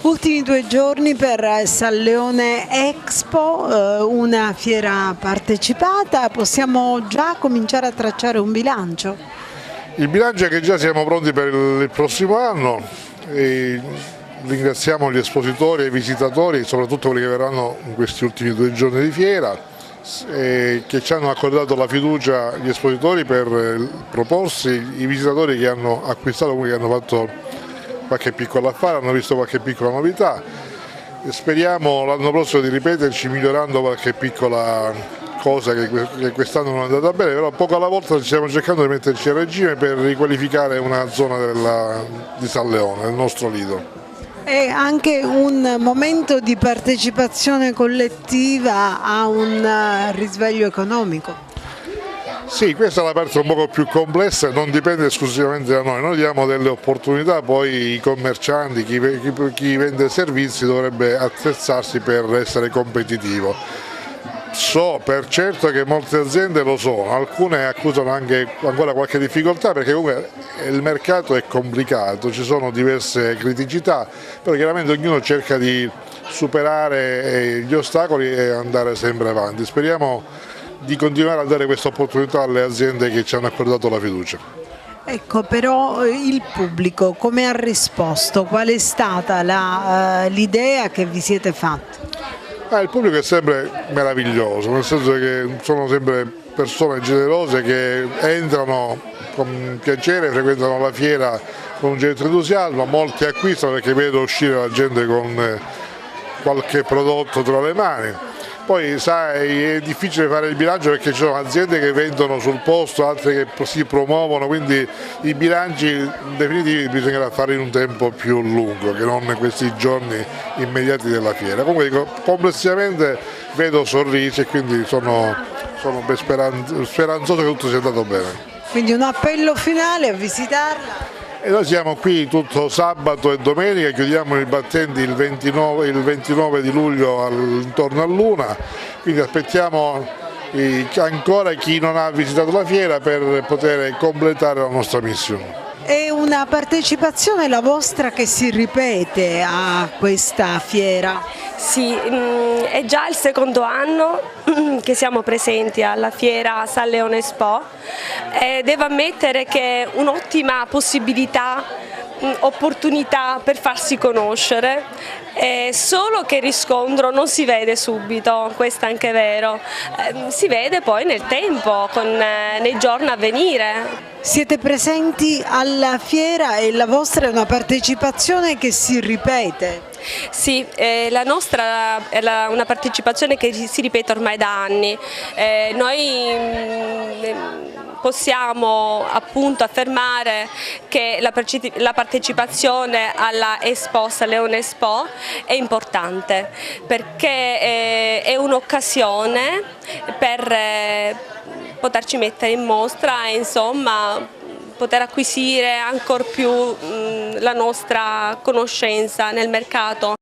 Ultimi 2 giorni per San Leone Expo, una fiera partecipata, possiamo già cominciare a tracciare un bilancio? Il bilancio è che già siamo pronti per il prossimo anno e ringraziamo gli espositori e i visitatori, soprattutto quelli che verranno in questi ultimi 2 giorni di fiera, che ci hanno accordato la fiducia gli espositori per proporsi, i visitatori che hanno acquistato, quelli che hanno fatto qualche piccolo affare, hanno visto qualche piccola novità e speriamo l'anno prossimo di ripeterci migliorando qualche piccola cosa che quest'anno non è andata bene, però poco alla volta stiamo cercando di metterci a regime per riqualificare una zona di San Leone, il nostro lido. È anche un momento di partecipazione collettiva a un risveglio economico. Sì, questa è la parte un poco più complessa e non dipende esclusivamente da noi diamo delle opportunità, poi i commercianti, chi vende servizi dovrebbe attrezzarsi per essere competitivo. So per certo che molte aziende lo sono, alcune accusano anche ancora qualche difficoltà perché comunque il mercato è complicato, ci sono diverse criticità, però chiaramente ognuno cerca di superare gli ostacoli e andare sempre avanti. Speriamo di continuare a dare questa opportunità alle aziende che ci hanno accordato la fiducia. Ecco, però il pubblico come ha risposto? Qual è stata l'idea che vi siete fatti? Il pubblico è sempre meraviglioso, nel senso che sono sempre persone generose che entrano con piacere, frequentano la fiera con un certo entusiasmo, molti acquistano perché vedo uscire la gente con qualche prodotto tra le mani. Poi sai, è difficile fare il bilancio perché ci sono aziende che vendono sul posto, altre che si promuovono, quindi i bilanci definitivi bisognerà fare in un tempo più lungo che non in questi giorni immediati della fiera. Comunque dico, complessivamente vedo sorrisi e quindi sono speranzoso che tutto sia andato bene. Quindi un appello finale a visitarla? E noi siamo qui tutto sabato e domenica, chiudiamo i battenti il 29 di luglio intorno all'1, quindi aspettiamo ancora chi non ha visitato la fiera per poter completare la nostra missione. È una partecipazione la vostra che si ripete a questa fiera? Sì, è già il secondo anno che siamo presenti alla fiera San Leone Expo e devo ammettere che è un'ottima possibilità, opportunità per farsi conoscere, solo che il riscontro non si vede subito, questo è anche vero, si vede poi nel tempo, nei giorni a venire. Siete presenti alla fiera e la vostra è una partecipazione che si ripete? Sì, la nostra è una partecipazione che si ripete ormai da anni. Noi possiamo appunto affermare che la partecipazione alla Expo, San Leone Expo, è importante perché è un'occasione per poterci mettere in mostra e insomma poter acquisire ancora più la nostra conoscenza nel mercato.